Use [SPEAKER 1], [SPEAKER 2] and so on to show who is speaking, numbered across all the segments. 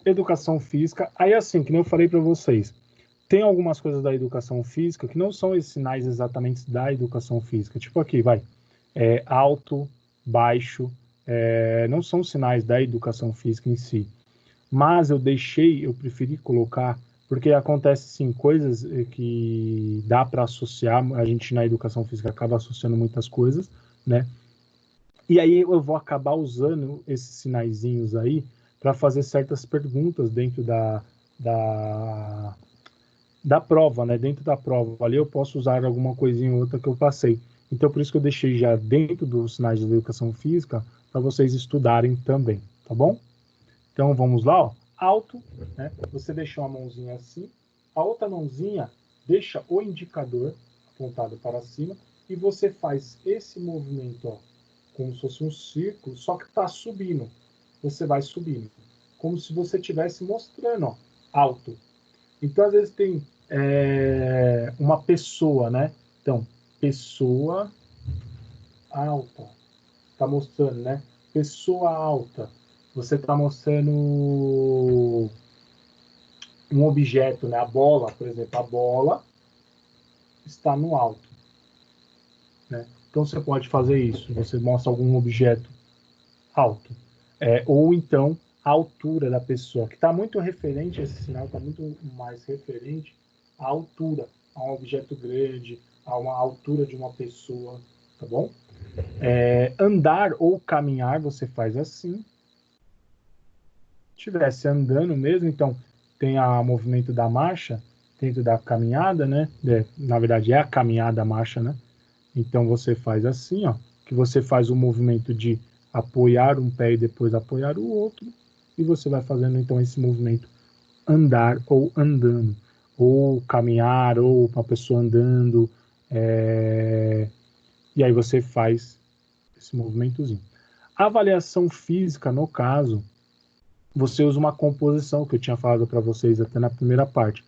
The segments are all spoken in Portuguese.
[SPEAKER 1] Educação física. Aí, assim, que nem eu falei para vocês, tem algumas coisas da educação física que não são esses sinais exatamente da educação física. Tipo aqui, vai, alto, baixo, não são sinais da educação física em si. Mas eu preferi colocar, porque acontece, sim, coisas que dá para associar, a gente na educação física acaba associando muitas coisas, né? E aí eu vou acabar usando esses sinaizinhos aí para fazer certas perguntas dentro da prova, né? Dentro da prova ali eu posso usar alguma coisinha ou outra que eu passei. Então por isso que eu deixei já dentro dos sinais de educação física para vocês estudarem também, tá bom? Então vamos lá, ó. Alto, né? Você deixa uma mãozinha assim, a outra mãozinha deixa o indicador apontado para cima e você faz esse movimento, ó, como se fosse um círculo, só que está subindo. Você vai subindo, como se você estivesse mostrando, ó, alto. Então às vezes tem uma pessoa, né? Então pessoa alta, está mostrando, né? Pessoa alta. Você está mostrando um objeto, né? A bola, por exemplo, a bola está no alto, né? Então você pode fazer isso. Você mostra algum objeto alto, ou então a altura da pessoa, que está muito referente, esse sinal está muito mais referente à altura, a um objeto grande, a uma altura de uma pessoa, tá bom? Andar ou caminhar, você faz assim. Estivesse andando mesmo, então tem o movimento da marcha dentro da caminhada, né? Na verdade é a caminhada, a marcha, né? Então você faz assim, ó, que você faz o movimento de apoiar um pé e depois apoiar o outro, e você vai fazendo então esse movimento andar ou andando, ou caminhar, ou uma pessoa andando, e aí você faz esse movimentozinho. A avaliação física, no caso, você usa uma composição que eu tinha falado para vocês até na primeira parte,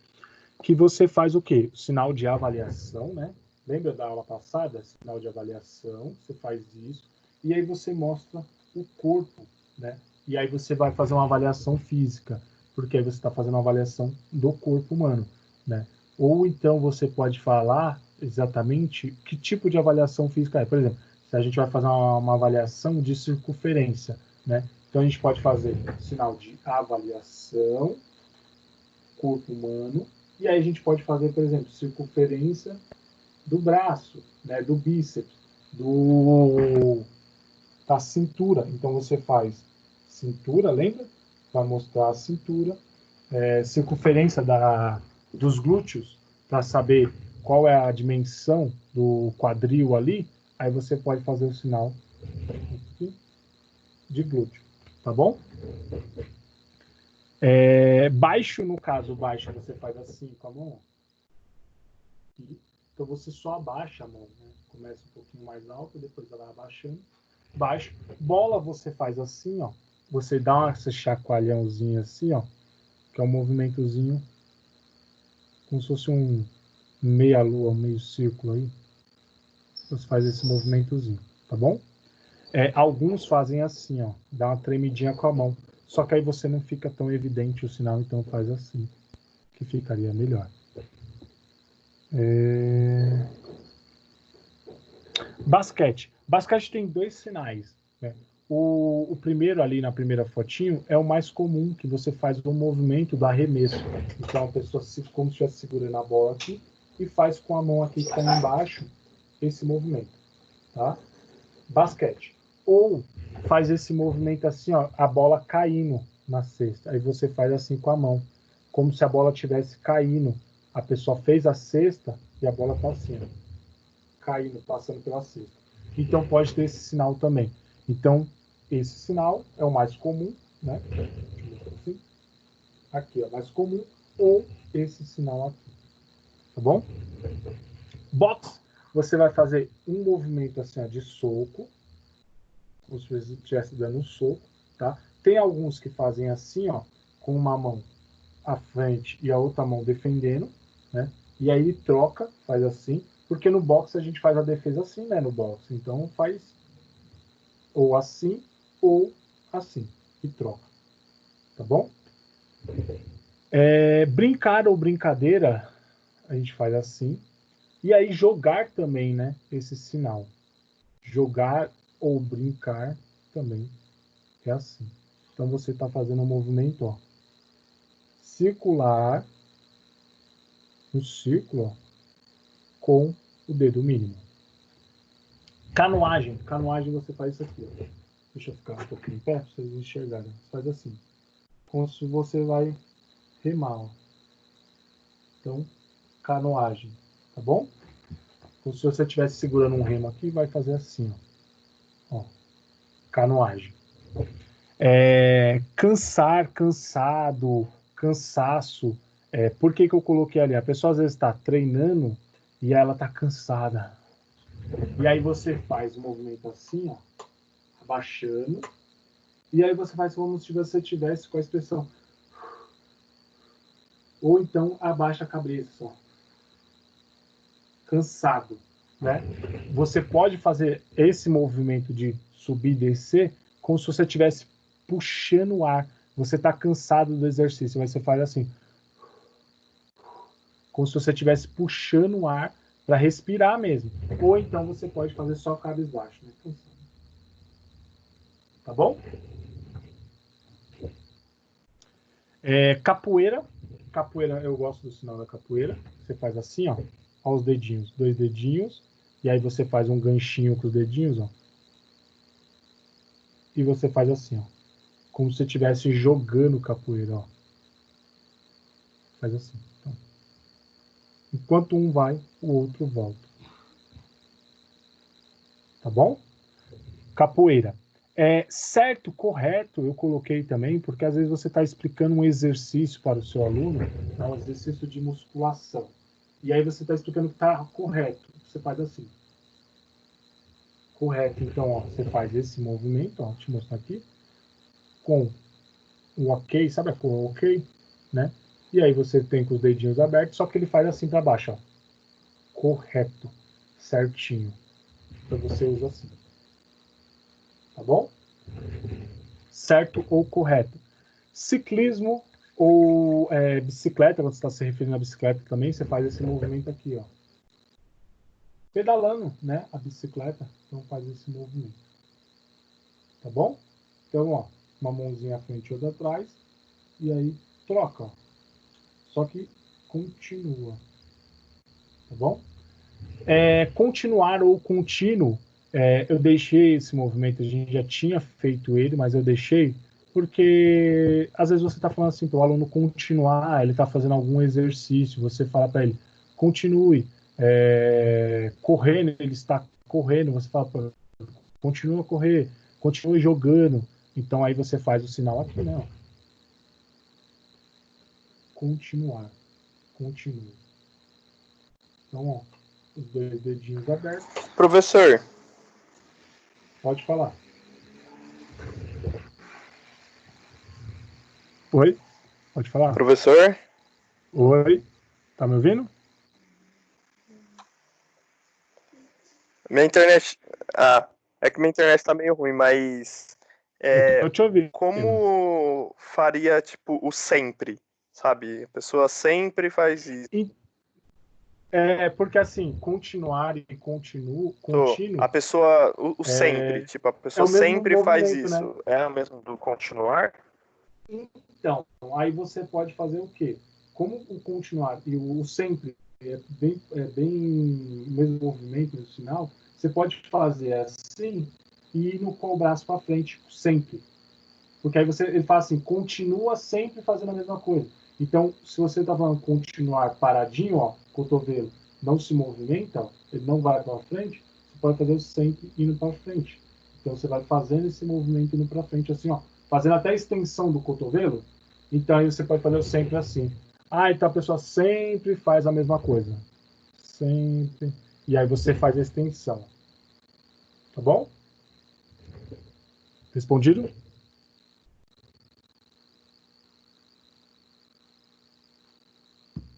[SPEAKER 1] que você faz o quê? O sinal de avaliação, né? Lembra da aula passada? Sinal de avaliação, você faz isso, e aí você mostra o corpo, né? E aí você vai fazer uma avaliação física, porque aí você está fazendo uma avaliação do corpo humano, né? Ou então você pode falar exatamente que tipo de avaliação física é. Por exemplo, se a gente vai fazer uma avaliação de circunferência, né? Então a gente pode fazer sinal de avaliação, corpo humano, e aí a gente pode fazer, por exemplo, circunferência do braço, né, do bíceps, da cintura. Então você faz cintura, lembra? Para mostrar a cintura, circunferência dos glúteos, para saber qual é a dimensão do quadril ali, aí você pode fazer o sinal de glúteo, tá bom? Baixo, no caso, baixo, você faz assim com a mão. Então você só abaixa a mão, né? Começa um pouquinho mais alto, depois ela vai abaixando. Baixo. Bola você faz assim, ó. Você dá esse chacoalhãozinho assim, ó. Que é um movimentozinho, como se fosse um meia-lua, um meio círculo aí. Você faz esse movimentozinho, tá bom? Alguns fazem assim, ó. Dá uma tremidinha com a mão. Só que aí você não fica tão evidente o sinal, então faz assim, que ficaria melhor. Basquete. Basquete tem dois sinais, né? O primeiro ali na primeira fotinho é o mais comum, que você faz o movimento do arremesso. Então a pessoa como se estivesse segurando a bola aqui e faz com a mão aqui que está embaixo esse movimento, tá? Basquete. Ou faz esse movimento assim, ó, a bola caindo na cesta. Aí você faz assim com a mão, como se a bola tivesse caindo. A pessoa fez a cesta e a bola está assim, ó, caindo, passando pela cesta. Então pode ter esse sinal também. Então esse sinal é o mais comum, né? Assim. Aqui é o mais comum, ou esse sinal aqui, tá bom? Box, você vai fazer um movimento assim, ó, de soco, como se você estivesse dando um soco, tá? Tem alguns que fazem assim, ó, com uma mão à frente e a outra mão defendendo, né? E aí troca, faz assim, porque no boxe a gente faz a defesa assim, né? No boxe, então faz ou assim e troca, tá bom? Brincar ou brincadeira, a gente faz assim. E aí jogar também, né? Esse sinal. Jogar ou brincar também é assim. Então você está fazendo um movimento, ó, circular, um círculo, ó, com o dedo mínimo. Canoagem. Canoagem você faz isso aqui, ó. Deixa eu ficar um pouquinho perto para vocês enxergarem. Você faz assim. Como se você vai remar, ó. Então, canoagem, tá bom? Como se você estivesse segurando um remo aqui, vai fazer assim, ó. Ó, canoagem. Cansar, cansado, cansaço. Por que eu coloquei ali? A pessoa às vezes está treinando e ela está cansada. E aí você faz o movimento assim, ó, abaixando. E aí você faz como se você tivesse com a expressão. Ou então abaixa a cabeça, ó. Cansado, né? Você pode fazer esse movimento de subir e descer como se você estivesse puxando o ar. Você está cansado do exercício, mas você faz assim, como se você estivesse puxando o ar para respirar mesmo. Ou então você pode fazer só cabisbaixo, né? Tá bom? Capoeira. Capoeira, eu gosto do sinal da capoeira. Você faz assim, ó, os dedinhos, 2 dedinhos, e aí você faz um ganchinho com os dedinhos, ó. E você faz assim, ó, como se você estivesse jogando capoeira, ó. Faz assim. Então, enquanto um vai, o outro volta. Tá bom? Capoeira. Certo, correto, eu coloquei também, porque às vezes você está explicando um exercício para o seu aluno, né, um exercício de musculação. E aí você está explicando que está correto. Você faz assim. Correto, então, ó, você faz esse movimento, ó, te mostrar aqui, com o ok, sabe a cor ok, né? E aí você tem com os dedinhos abertos, só que ele faz assim para baixo, ó. Correto, certinho. Então você usa assim. Tá bom? Certo ou correto. Ciclismo ou bicicleta, quando você está se referindo à bicicleta também, você faz esse movimento aqui, ó. Pedalando, né, a bicicleta, então faz esse movimento. Tá bom? Então, ó, uma mãozinha à frente e outra atrás, e aí troca, ó. Só que continua. Tá bom? Continuar ou contínuo, eu deixei esse movimento, a gente já tinha feito ele, mas eu deixei porque às vezes você está falando assim para o aluno continuar, ele está fazendo algum exercício, você fala para ele, continue, correndo, ele está correndo, você fala para ele, continua a correr, continue jogando, então aí você faz o sinal aqui, né? Continuar, continue. Então, ó, os 2 dedinhos abertos.
[SPEAKER 2] Professor.
[SPEAKER 1] Pode falar. Oi? Pode falar.
[SPEAKER 2] Professor?
[SPEAKER 1] Oi? Tá me ouvindo?
[SPEAKER 2] Minha internet. Ah, é que minha internet tá meio ruim, mas.
[SPEAKER 1] Eu tô te ouvindo.
[SPEAKER 2] Como faria, tipo, o sempre? Sabe? A pessoa sempre faz isso.
[SPEAKER 1] Porque assim, continuar e contínuo
[SPEAKER 2] A pessoa. O sempre. Tipo, a
[SPEAKER 1] é
[SPEAKER 2] pessoa
[SPEAKER 1] o mesmo
[SPEAKER 2] sempre faz
[SPEAKER 1] movimento, né?
[SPEAKER 2] isso. É o mesmo do continuar?
[SPEAKER 1] Então, aí você pode fazer o quê? Como o continuar e o sempre é bem o mesmo movimento no sinal, você pode fazer assim e ir com o braço para frente, sempre. Porque aí ele fala assim, continua sempre fazendo a mesma coisa. Então, se você está falando continuar paradinho, ó, cotovelo, não se movimenta, ó, ele não vai para frente, você pode fazer sempre indo para frente. Então, você vai fazendo esse movimento indo para frente, assim, ó, fazendo até a extensão do cotovelo. Então, aí você pode fazer sempre assim. Então a pessoa sempre faz a mesma coisa. Sempre. E aí você faz a extensão. Tá bom? Respondido?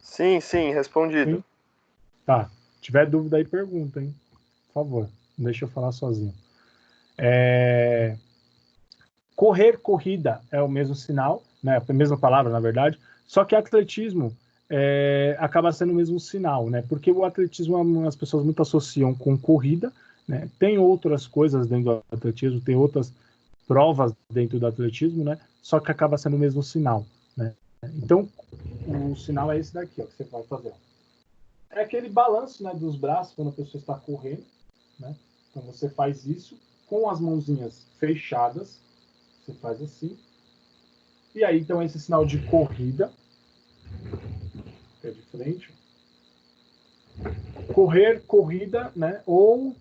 [SPEAKER 2] Sim, sim, respondido.
[SPEAKER 1] Sim? Tá. Se tiver dúvida aí, pergunta, hein? Por favor, não deixa eu falar sozinho. Correr, corrida é o mesmo sinal, né? A mesma palavra, na verdade. Só que atletismo acaba sendo o mesmo sinal, né? Porque o atletismo as pessoas muito associam com corrida, né? Tem outras coisas dentro do atletismo, tem outras provas dentro do atletismo, né? Só que acaba sendo o mesmo sinal, né? Então, o sinal é esse daqui, ó, que você vai fazer. É aquele balanço, né, dos braços quando a pessoa está correndo, né? Então você faz isso com as mãozinhas fechadas, você faz assim. E aí, então, esse sinal de corrida, pé de frente. Correr, corrida, né? Ou,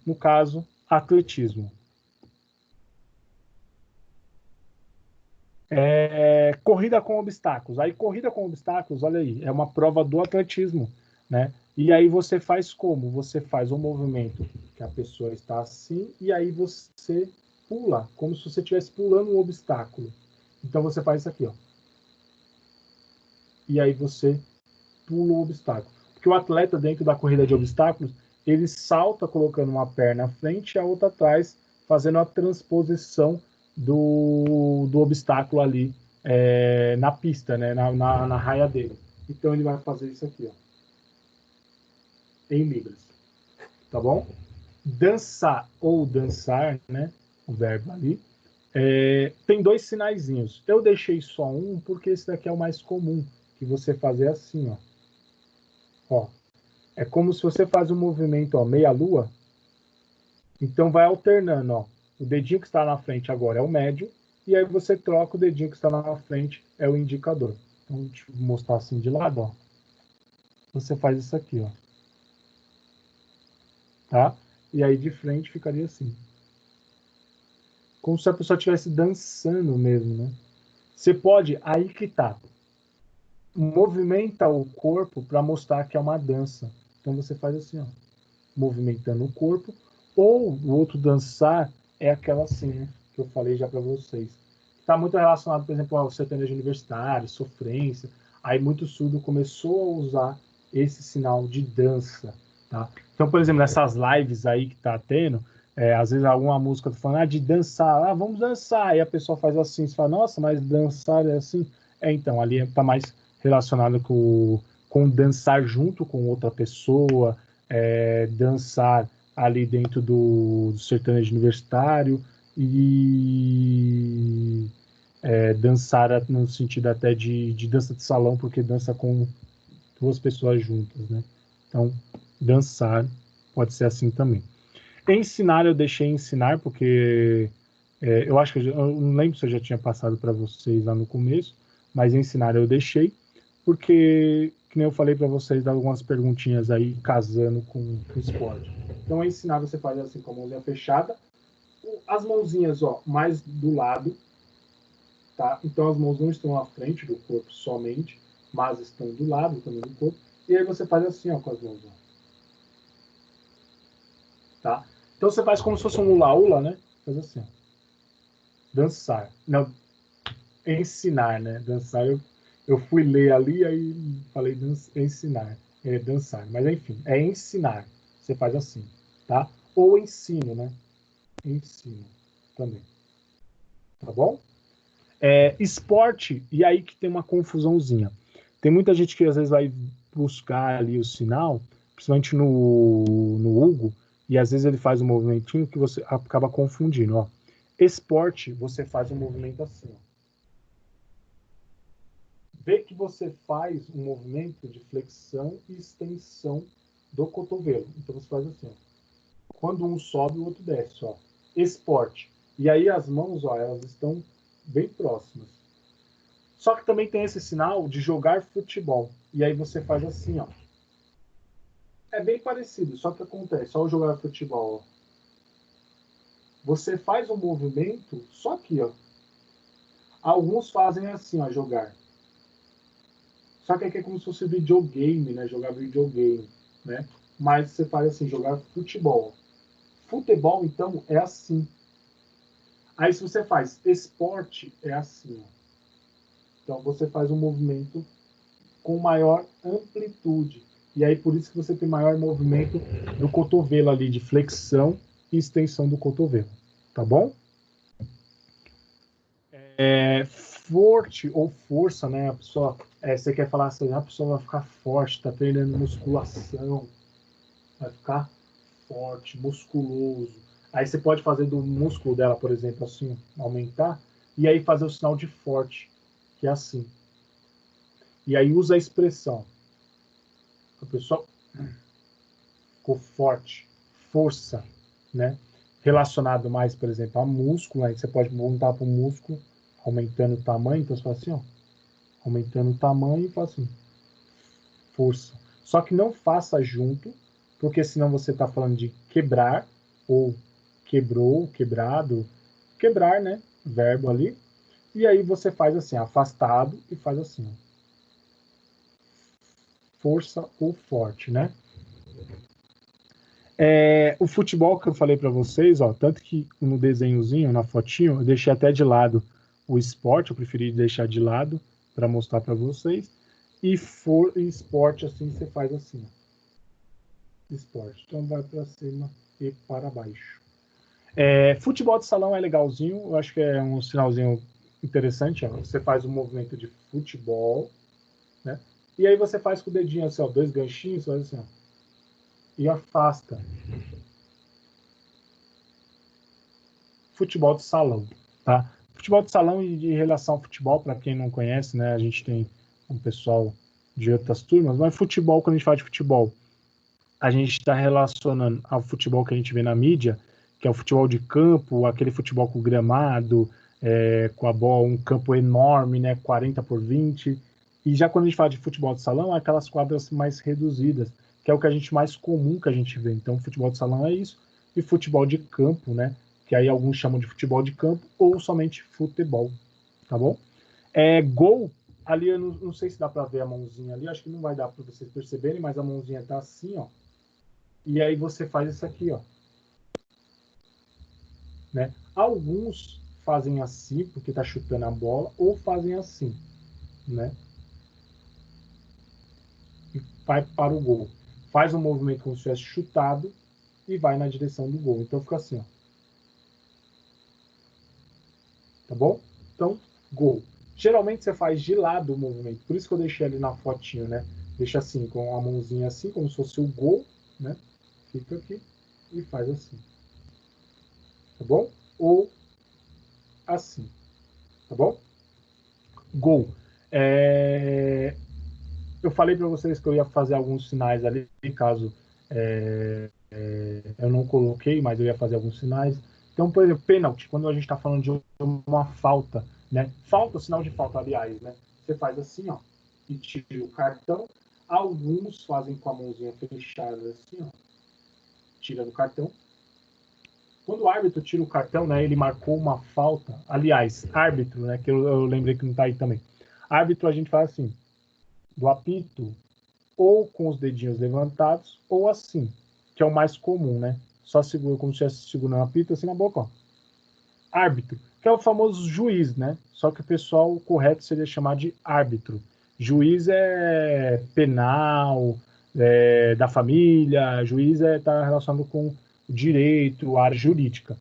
[SPEAKER 1] no caso, atletismo. Corrida com obstáculos. Aí, corrida com obstáculos, olha aí, é uma prova do atletismo, né? E aí você faz como? Você faz um movimento que a pessoa está assim, e aí você pula, como se você estivesse pulando um obstáculo. Então você faz isso aqui, ó. E aí você pula o obstáculo. Porque o atleta, dentro da corrida de obstáculos, ele salta colocando uma perna à frente e a outra atrás, fazendo a transposição do obstáculo ali na pista, né? Na raia dele. Então ele vai fazer isso aqui, ó, em libras. Tá bom? Dançar ou dançar, né? O verbo ali. Tem dois sinaizinhos. Eu deixei só um porque esse daqui é o mais comum, que você fazer assim, ó. Ó, é como se você faz um movimento, ó, meia-lua. Então vai alternando, ó. O dedinho que está na frente agora é o médio, e aí você troca o dedinho que está na frente, é o indicador. Então, deixa eu mostrar assim de lado, ó. Você faz isso aqui, ó. Tá? E aí de frente ficaria assim. Como se a pessoa estivesse dançando mesmo, né? Você pode, aí que tá. Movimenta o corpo para mostrar que é uma dança. Então você faz assim, ó, movimentando o corpo. Ou o outro dançar é aquela assim, né, que eu falei já para vocês. Está muito relacionado, por exemplo, ao sertanejo universitário, sofrência. Aí muito surdo começou a usar esse sinal de dança, tá? Então, por exemplo, nessas lives aí que tá tendo, às vezes alguma música tá falando de dançar, vamos dançar, aí a pessoa faz assim, você fala, nossa, mas dançar é assim. Então, ali está mais relacionado com dançar junto com outra pessoa, dançar ali dentro do sertanejo universitário e dançar no sentido até de dança de salão, porque dança com duas pessoas juntas, né? Então, dançar pode ser assim também. Ensinar, eu deixei ensinar, porque eu acho que eu não lembro se eu já tinha passado para vocês lá no começo, mas ensinar eu deixei, porque, que nem eu falei para vocês, dar algumas perguntinhas aí casando com o esporte. Então, ensinar você faz assim com a mãozinha fechada, as mãozinhas, ó, mais do lado, tá? Então as mãos não estão à frente do corpo somente, mas estão do lado também do corpo. E aí você faz assim, ó, com as mãos, ó. Tá? Então você faz como se fosse um hula-hula, né? Faz assim, ó. Dançar. Não, ensinar, né? Dançar, eu fui ler ali, aí falei ensinar. Dançar. Mas enfim, é ensinar. Você faz assim, tá? Ou ensino, né? Ensino também. Tá bom? Esporte, e aí que tem uma confusãozinha. Tem muita gente que às vezes vai buscar ali o sinal, principalmente no Hugo, e às vezes ele faz um movimentinho que você acaba confundindo. Ó. Esporte, você faz um movimento assim. Ó. Vê que você faz um movimento de flexão e extensão do cotovelo. Então você faz assim. Ó. Quando um sobe, o outro desce. Ó. Esporte. E aí as mãos, ó, elas estão bem próximas. Só que também tem esse sinal de jogar futebol. E aí você faz assim, ó. É bem parecido, só que acontece, só o jogar futebol, ó. Você faz um movimento, só aqui, ó. Alguns fazem assim, ó, jogar. Só que aqui é como se fosse videogame, né? Jogar videogame, né? Mas você faz assim, jogar futebol. Futebol, então, é assim. Aí se você faz esporte, é assim, ó. Então você faz um movimento com maior amplitude. E aí por isso que você tem maior movimento do cotovelo ali, de flexão e extensão do cotovelo. Tá bom? forte ou força, né? A pessoa, você quer falar assim, a pessoa vai ficar forte, tá treinando musculação, vai ficar forte, musculoso. Aí você pode fazer do músculo dela, por exemplo, assim, aumentar, e aí fazer o sinal de forte, que é assim. E aí usa a expressão. A pessoa ficou forte, força, né? Relacionado mais, por exemplo, a músculo, aí você pode montar para o músculo, aumentando o tamanho, então você fala assim, ó, aumentando o tamanho e fala assim, força. Só que não faça junto, porque senão você está falando de quebrar, ou quebrou, quebrado, quebrar, né? Verbo ali. E aí você faz assim, afastado, e faz assim, ó. Força ou forte, né? O futebol que eu falei para vocês, ó, tanto que no desenhozinho, na fotinho, eu deixei até de lado o esporte, eu preferi deixar de lado para mostrar para vocês. E esporte assim, você faz assim, ó. Esporte. Então vai para cima e para baixo. Futebol de salão é legalzinho, eu acho que é um sinalzinho interessante, ó. Você faz um movimento de futebol, né? E aí você faz com o dedinho assim, ó, 2 ganchinhos, faz assim, ó, e afasta. Futebol de salão, tá? Futebol de salão e de relação ao futebol, para quem não conhece, né? A gente tem um pessoal de outras turmas, mas futebol, quando a gente fala de futebol, a gente está relacionando ao futebol que a gente vê na mídia, que é o futebol de campo, aquele futebol com gramado, com a bola, um campo enorme, né? 40 por 20. E já quando a gente fala de futebol de salão, é aquelas quadras mais reduzidas, que é o que a gente mais comum que a gente vê. Então, futebol de salão é isso. E futebol de campo, né? Que aí alguns chamam de futebol de campo ou somente futebol, tá bom? Gol, ali eu não sei se dá para ver a mãozinha ali, acho que não vai dar para vocês perceberem, mas a mãozinha tá assim, ó. E aí você faz isso aqui, ó. Né? Alguns fazem assim, porque tá chutando a bola, ou fazem assim, né? E vai para o gol. Faz um movimento como se tivesse chutado e vai na direção do gol. Então fica assim, ó. Tá bom? Então, gol. Geralmente você faz de lado o movimento, por isso que eu deixei ali na fotinho, né? Deixa assim, com a mãozinha assim, como se fosse o gol, né? Fica aqui e faz assim. Tá bom? Ou assim. Tá bom? Gol. Eu falei para vocês que eu ia fazer alguns sinais ali, caso eu não coloquei, mas eu ia fazer alguns sinais. Então, por exemplo, pênalti, quando a gente está falando de uma falta, né? Falta, sinal de falta, aliás, né? Você faz assim, ó, e tira o cartão. Alguns fazem com a mãozinha fechada assim, ó, tira do cartão. Quando o árbitro tira o cartão, né? Ele marcou uma falta. Aliás, árbitro, né? Que eu lembrei que não tá aí também. Árbitro, a gente faz assim, do apito, ou com os dedinhos levantados, ou assim, que é o mais comum, né? Só segura como se estivesse segurando a apito assim na boca, ó. Árbitro, que é o famoso juiz, né? Só que o pessoal correto seria chamar de árbitro. Juiz é penal, da família, juiz tá relacionado com direito, área jurídica.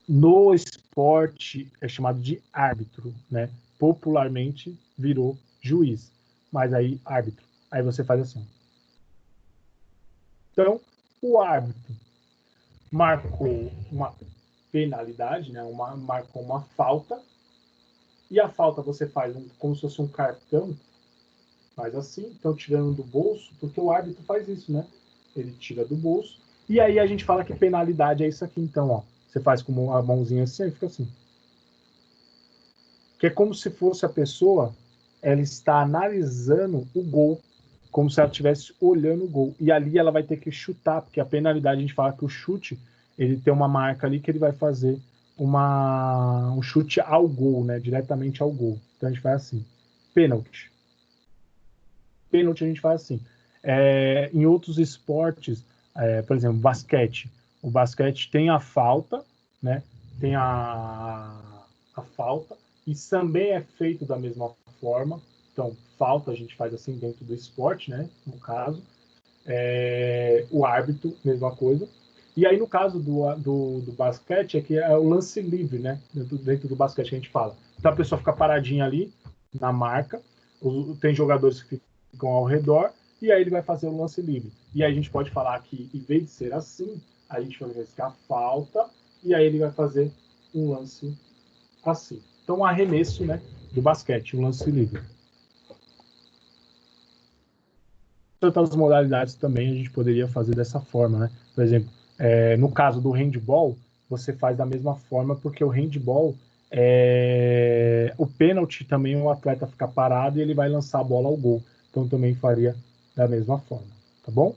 [SPEAKER 1] No esporte é chamado de árbitro, né? Popularmente virou juiz, mas aí árbitro. Aí você faz assim. Então, o árbitro marcou uma penalidade, né? Marcou uma falta, e a falta você faz como se fosse um cartão, faz assim, então tirando do bolso, porque o árbitro faz isso, né? Ele tira do bolso, e aí a gente fala que penalidade é isso aqui, então, ó. Você faz com a mãozinha assim e fica assim. Que é como se fosse a pessoa, ela está analisando o gol, como se ela estivesse olhando o gol. E ali ela vai ter que chutar, porque a penalidade, a gente fala que o chute, ele tem uma marca ali que ele vai fazer um chute ao gol, né? Diretamente ao gol. Então a gente faz assim, pênalti. Pênalti a gente faz assim. Em outros esportes, por exemplo, basquete. O basquete tem a falta, né? Tem a falta, e também é feito da mesma forma. Então, falta a gente faz assim dentro do esporte, né? No caso. O árbitro, mesma coisa. E aí, no caso do basquete, é que é o lance livre, né? Dentro do basquete que a gente fala. Então a pessoa fica paradinha ali na marca, tem jogadores que ficam ao redor, e aí ele vai fazer o lance livre. E aí a gente pode falar que, em vez de ser assim, a gente vai verificar a falta, e aí ele vai fazer um lance assim. Então, um arremesso, né, do basquete, um lance livre. Outras modalidades também a gente poderia fazer dessa forma, né? Por exemplo, no caso do handball, você faz da mesma forma, porque o handball, o pênalti também o atleta fica parado e ele vai lançar a bola ao gol. Então também faria da mesma forma, tá bom?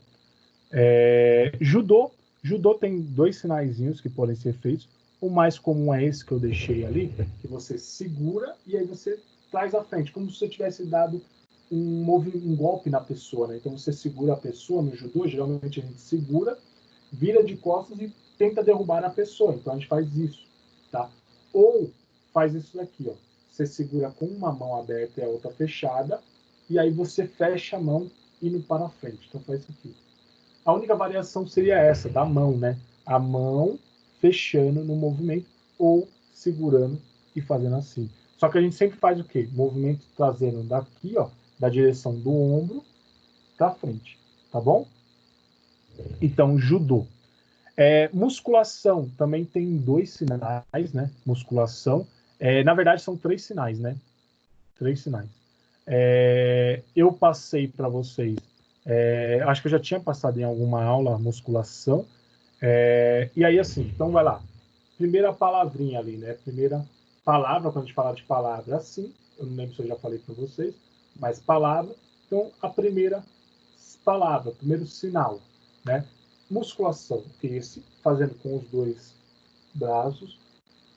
[SPEAKER 1] Judô tem 2 sinaizinhos que podem ser feitos. O mais comum é esse que eu deixei ali, que você segura e aí você traz à frente, como se você tivesse dado um golpe na pessoa, né? Então você segura a pessoa no judô, geralmente a gente segura, vira de costas e tenta derrubar a pessoa. Então a gente faz isso, tá? Ou faz isso daqui, ó. Você segura com uma mão aberta e a outra fechada, e aí você fecha a mão indo para frente. Então faz isso aqui. A única variação seria essa, da mão, né? A mão fechando no movimento ou segurando e fazendo assim. Só que a gente sempre faz o quê? Movimento trazendo daqui, ó, da direção do ombro para frente, tá bom? Então, judô. Musculação também tem 2 sinais, né? Musculação. Na verdade, são 3 sinais, né? 3 sinais. Eu passei para vocês, acho que eu já tinha passado em alguma aula musculação. E aí, assim, então vai lá. Primeira palavrinha ali, né? Primeira palavra, quando a gente fala de palavra, assim, eu não lembro se eu já falei para vocês, mas palavra. Então, a primeira palavra, primeiro sinal, né? Musculação, esse, fazendo com os 2 braços,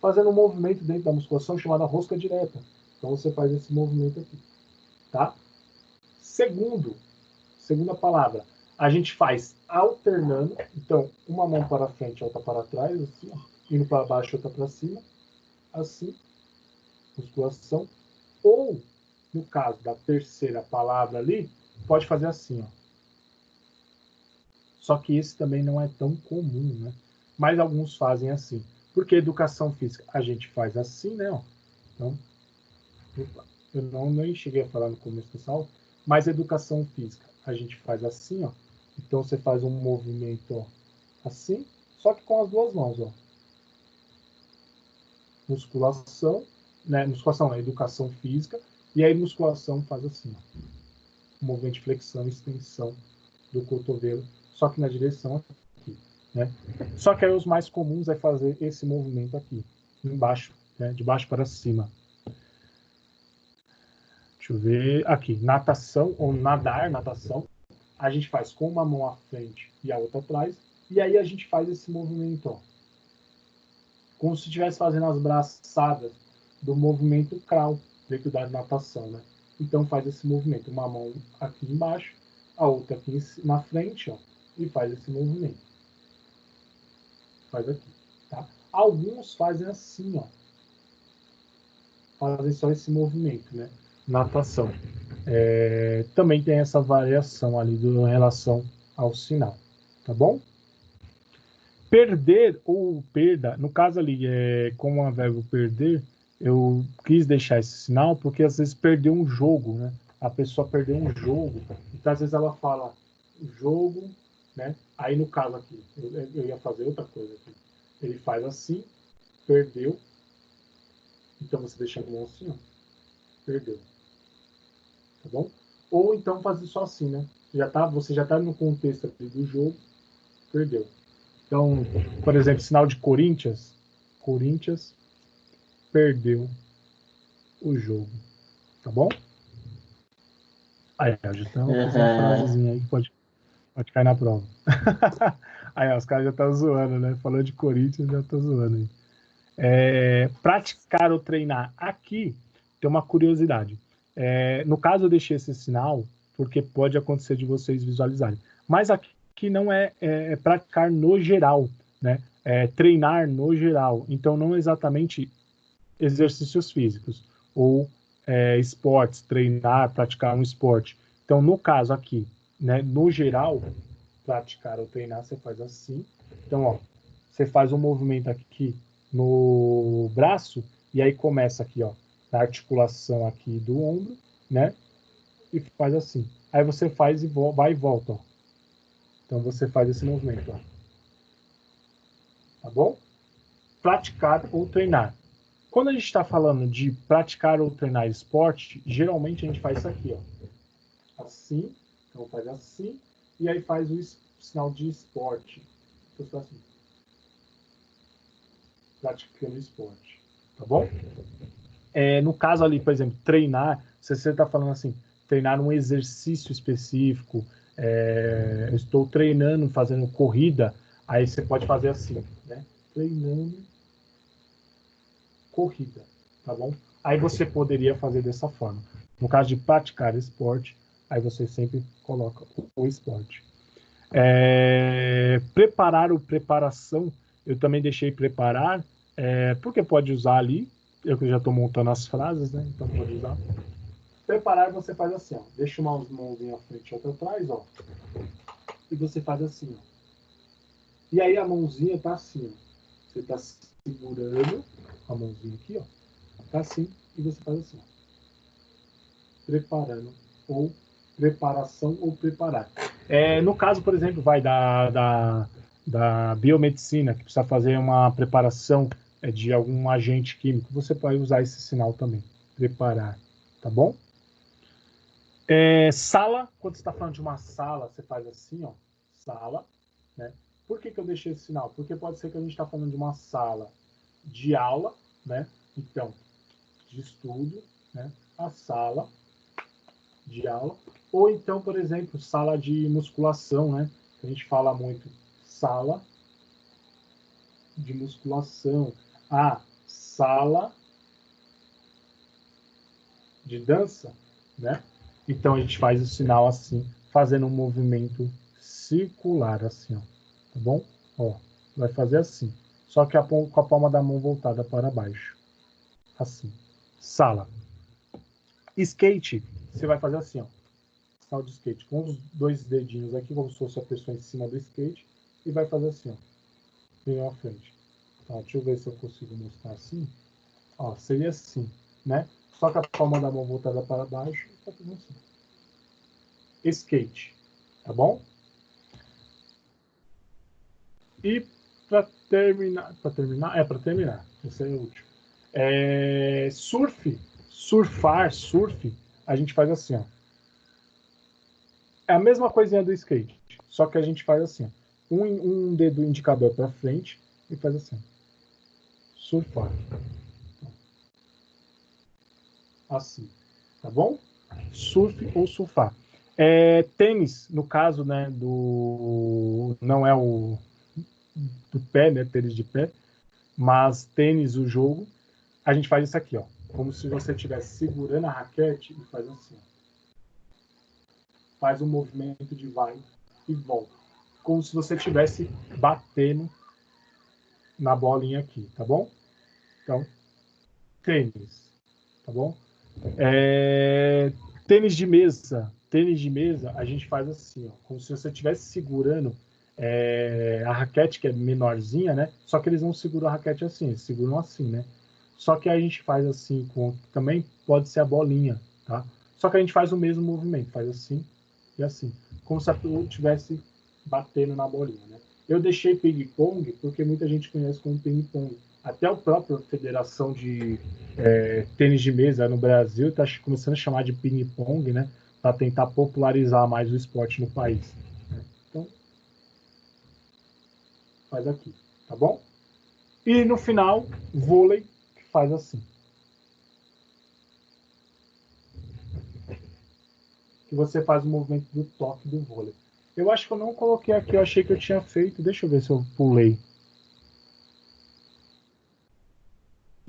[SPEAKER 1] fazendo um movimento dentro da musculação chamada rosca direta. Então, você faz esse movimento aqui, tá? Segunda palavra, a gente faz alternando, então, uma mão para frente, outra para trás, assim, ó, indo para baixo, outra para cima, assim, musculação. Ou, no caso da terceira palavra ali, pode fazer assim, ó. Só que esse também não é tão comum, né? Mas alguns fazem assim. Porque educação física, a gente faz assim, né? Ó. Então, eu nem cheguei a falar no começo dessa aula, mas educação física, a gente faz assim, ó. Então você faz um movimento, ó, assim, só que com as 2 mãos, ó. Musculação, né? Musculação é educação física, e aí musculação faz assim, ó. Movimento de flexão e extensão do cotovelo, só que na direção aqui, né? Só que aí os mais comuns é fazer esse movimento aqui, embaixo, né? De baixo para cima. Deixa eu ver aqui, natação ou natação, a gente faz com uma mão à frente e a outra atrás, e aí a gente faz esse movimento, ó, como se estivesse fazendo as braçadas do movimento crawl dentro da natação, né? Então faz esse movimento, uma mão aqui embaixo, a outra aqui na frente, ó, e faz esse movimento. Faz aqui, tá? Alguns fazem assim, ó, fazem só esse movimento, né? Natação. Também tem essa variação ali em relação ao sinal, tá bom? Perder ou perda, no caso ali, como a verbo perder, eu quis deixar esse sinal porque às vezes perdeu um jogo, né? A pessoa perdeu um jogo, então às vezes ela fala jogo, né? Aí no caso aqui, eu ia fazer outra coisa aqui. Ele faz assim, perdeu, então você deixa a mão assim, ó, perdeu, tá bom? Ou então fazer só assim, né? Você já tá no contexto aqui do jogo, perdeu. Então, por exemplo, sinal de Corinthians perdeu o jogo, tá bom? Aí, já estão fazendo uma frasezinha aí que pode cair na prova. Aí, os caras já estão zoando, né? Falando de Corinthians, já estão zoando aí. Praticar ou treinar. Aqui tem uma curiosidade. No caso, eu deixei esse sinal porque pode acontecer de vocês visualizarem. Mas aqui não é praticar no geral, né? Treinar no geral. Então, não exatamente exercícios físicos ou esportes, treinar, praticar um esporte. Então, no caso aqui, né, no geral, praticar ou treinar, você faz assim. Então, ó, você faz um movimento aqui no braço e aí começa aqui, ó, na articulação aqui do ombro, né? E faz assim. Aí você faz e vai e volta, ó. Então você faz esse movimento, ó. Tá bom? Praticar ou treinar. Quando a gente está falando de praticar ou treinar esporte, geralmente a gente faz isso aqui, ó. Assim, então faz assim, e aí faz o sinal de esporte. Então faz assim. Praticando esporte. Tá bom? No caso ali, por exemplo, treinar, se você está falando assim, treinar um exercício específico, eu estou treinando, fazendo corrida, aí você pode fazer assim, né? Treinando corrida, tá bom? Aí você poderia fazer dessa forma. No caso de praticar esporte, aí você sempre coloca o esporte. Preparar ou preparação, eu também deixei preparar, porque pode usar ali, eu que já estou montando as frases, né? Então pode usar. Preparar você faz assim, ó. Deixa uma mãozinha à frente e outra atrás, ó. E você faz assim, ó. E aí a mãozinha tá assim, ó. Você tá segurando a mãozinha aqui, ó. Tá assim, e você faz assim, ó. Preparando, ou preparação, ou preparar. No caso, por exemplo, vai da biomedicina, que precisa fazer uma preparação de algum agente químico, você pode usar esse sinal também. Preparar, tá bom? Sala, quando você está falando de uma sala, você faz assim, ó, sala, né? Por que eu deixei esse sinal? Porque pode ser que a gente está falando de uma sala de aula, né? Então, de estudo, né? A sala de aula. Ou então, por exemplo, sala de musculação, né? A gente fala muito sala de musculação. Sala de dança, né? Então a gente faz o sinal assim, fazendo um movimento circular assim, ó. Tá bom? Ó, vai fazer assim. Só que com a palma da mão voltada para baixo. Assim. Sala. Skate, você vai fazer assim, ó. Sinal de skate. Com os dois dedinhos aqui, como se fosse a pessoa em cima do skate. E vai fazer assim, ó. Vem à frente. Tá, deixa eu ver se eu consigo mostrar assim. Ó, seria assim, né? Só com a palma da mão voltada para baixo. Tá tudo assim. Skate, tá bom? E para terminar, esse é o último. Surf, a gente faz assim, ó. É a mesma coisinha do skate, só que a gente faz assim, ó. Um dedo indicador para frente e faz assim. Surfar. Assim, tá bom? Surf ou surfar. Tênis, no caso, né, não é o do pé, né, tênis de pé, mas tênis, o jogo, a gente faz isso aqui, ó. Como se você estivesse segurando a raquete e faz assim, ó. Faz um movimento de vai e volta. Como se você estivesse batendo na bolinha aqui, tá bom? Então, tênis, tá bom? Tênis de mesa. Tênis de mesa, a gente faz assim, ó, como se você estivesse segurando a raquete, que é menorzinha, né? Só que eles não seguram a raquete assim, eles seguram assim, né? Só que a gente faz assim, também pode ser a bolinha, tá? Só que a gente faz o mesmo movimento, faz assim e assim, como se eu estivesse batendo na bolinha, né? Eu deixei ping-pong porque muita gente conhece como ping-pong. Até a própria Federação de tênis de mesa no Brasil está começando a chamar de ping-pong, né? Para tentar popularizar mais o esporte no país. Né? Então, faz aqui, tá bom? E no final, vôlei, que faz assim. Que você faz o movimento do toque do vôlei. Eu acho que eu não coloquei aqui, eu achei que eu tinha feito. Deixa eu ver se eu pulei.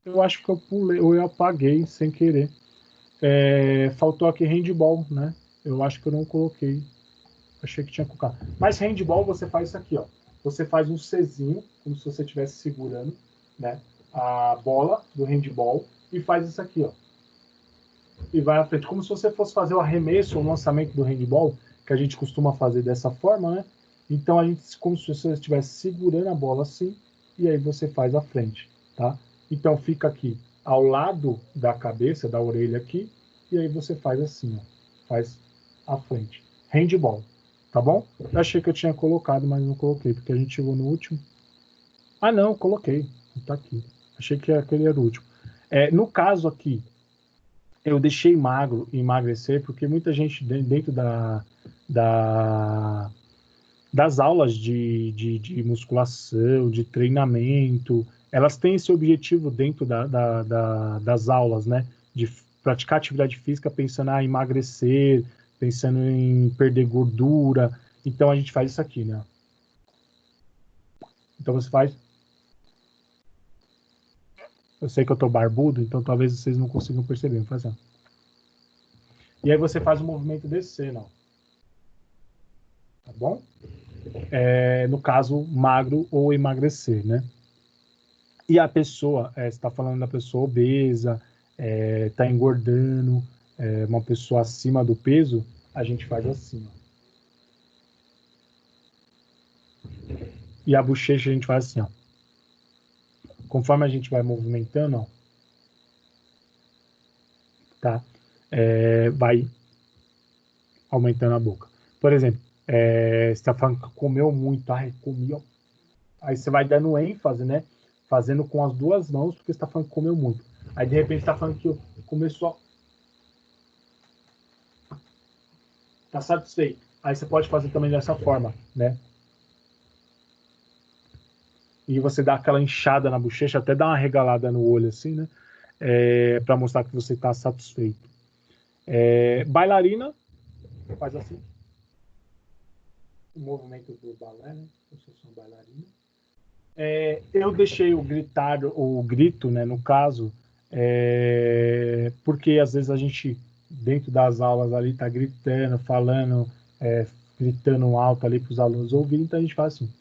[SPEAKER 1] Eu acho que eu pulei, ou eu apaguei sem querer. Faltou aqui handball, né? Eu acho que eu não coloquei. Achei que tinha colocado. Mas handball você faz isso aqui, ó. Você faz um Czinho, como se você estivesse segurando, né, a bola do handball e faz isso aqui, ó. E vai à frente, como se você fosse fazer o arremesso ou o lançamento do handball, que a gente costuma fazer dessa forma, né? Então a gente, como se você estivesse segurando a bola assim, e aí você faz à frente, tá? Então fica aqui ao lado da cabeça, da orelha aqui, e aí você faz assim, ó, faz à frente. Handball, tá bom? Eu achei que eu tinha colocado, mas não coloquei, porque a gente chegou no último. Ah, não, coloquei, tá aqui. Achei que aquele era o último. No caso aqui, eu deixei magro, emagrecer, porque muita gente dentro da, das aulas de musculação, de treinamento, elas têm esse objetivo dentro das aulas, né? De praticar atividade física pensando em emagrecer, pensando em perder gordura. Então a gente faz isso aqui, né? Então você faz. Eu sei que eu tô barbudo, então talvez vocês não consigam perceber. Vou fazer. E aí você faz o movimento descer, não? Tá bom? No caso, magro ou emagrecer, né? E a pessoa, você está falando da pessoa obesa, está engordando, uma pessoa acima do peso, a gente faz assim, ó. E a bochecha a gente faz assim, ó. Conforme a gente vai movimentando, ó, tá? Vai aumentando a boca. Por exemplo, você está falando que comeu muito, ai, comi, ó. Aí você vai dando ênfase, né? Fazendo com as duas mãos, porque você está falando que comeu muito. Aí de repente está falando que começou. Tá satisfeito. Aí você pode fazer também dessa forma, né? E você dá aquela inchada na bochecha, até dá uma regalada no olho, assim, né? Para mostrar que você está satisfeito. Bailarina, faz assim. O movimento do balé, né? Como se fosse uma bailarina. Eu deixei o grito, né, no caso, porque às vezes a gente, dentro das aulas ali, tá gritando, falando, gritando alto ali para os alunos ouvirem, então a gente faz assim.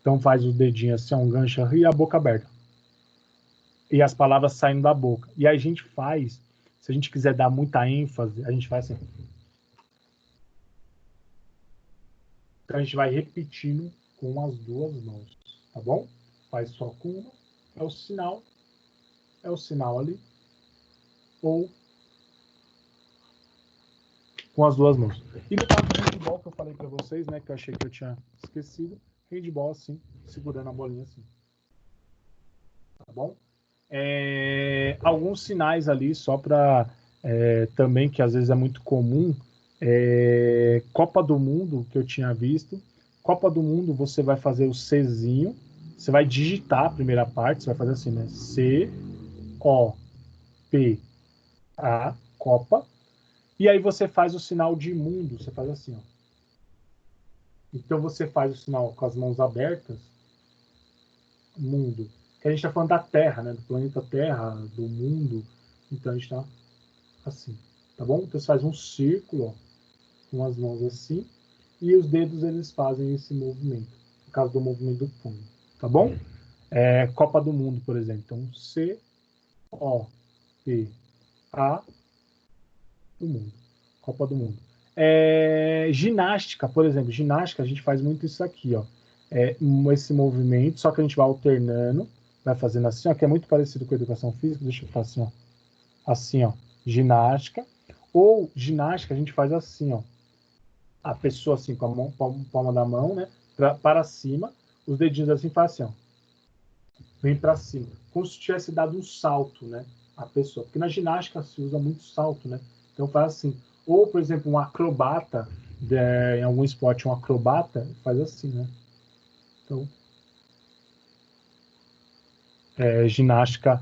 [SPEAKER 1] Então faz o dedinho assim, um gancho e a boca aberta. E as palavras saindo da boca. E aí a gente faz, se a gente quiser dar muita ênfase, a gente faz assim. Então a gente vai repetindo com as duas mãos, tá bom? Faz só com uma, é o sinal ali, ou com as duas mãos. E no caso do handball que eu falei para vocês, né, que eu achei que eu tinha esquecido, handball assim, segurando a bolinha assim. Tá bom? Alguns sinais ali, só para também, que às vezes é muito comum, Copa do Mundo, que eu tinha visto. Copa do Mundo, você vai fazer o Czinho, você vai digitar a primeira parte, você vai fazer assim, né? C-O-P-A, Copa. E aí você faz o sinal de mundo, você faz assim, ó. Então você faz o sinal com as mãos abertas, mundo. Que a gente está falando da Terra, né? Do planeta Terra, do mundo. Então a gente está assim, tá bom? Então você faz um círculo, ó, com as mãos assim, e os dedos eles fazem esse movimento, no caso do movimento do punho, tá bom? Copa do Mundo, por exemplo. Então C-O-P-A, do mundo. Copa do Mundo. Ginástica, por exemplo. Ginástica, a gente faz muito isso aqui, ó. Esse movimento, só que a gente vai alternando, vai fazendo assim, ó, que é muito parecido com a educação física. Deixa eu fazer assim, ó. Assim, ó. Ginástica. Ou ginástica, a gente faz assim, ó. A pessoa assim, com a mão, palma da mão, né? Para cima. Os dedinhos assim, faz assim, ó. Vem para cima. Como se tivesse dado um salto, né? A pessoa. Porque na ginástica se usa muito salto, né? Então faz assim. Ou, por exemplo, um acrobata, em algum esporte, um acrobata faz assim, né? Então, ginástica,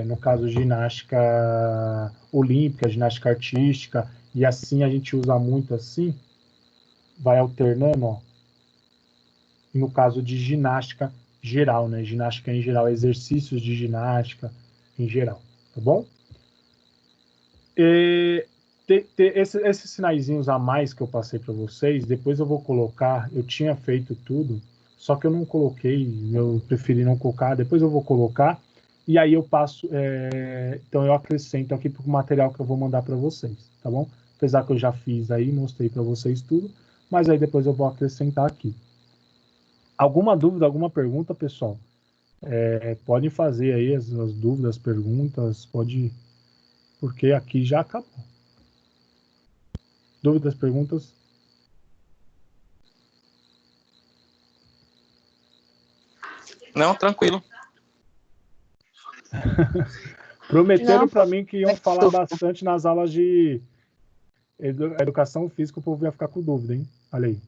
[SPEAKER 1] no caso, ginástica olímpica, ginástica artística, e assim a gente usa muito assim, vai alternando, ó. E no caso de ginástica geral, né? Ginástica em geral, exercícios de ginástica em geral, tá bom? Esses sinaizinhos a mais que eu passei para vocês, depois eu vou colocar. Eu tinha feito tudo, só que eu não coloquei, eu preferi não colocar. Depois eu vou colocar e aí eu passo. Então eu acrescento aqui para o material que eu vou mandar para vocês, tá bom? Apesar que eu já fiz aí, mostrei para vocês tudo, mas aí depois eu vou acrescentar aqui. Alguma dúvida, alguma pergunta, pessoal? Podem fazer aí as dúvidas, as perguntas, porque aqui já acabou. Dúvidas, perguntas?
[SPEAKER 3] Não, tranquilo.
[SPEAKER 1] Prometeram para
[SPEAKER 4] Não,
[SPEAKER 1] mim que iam falar bastante nas aulas de educação física, o povo ia ficar com dúvida, hein? Olha aí.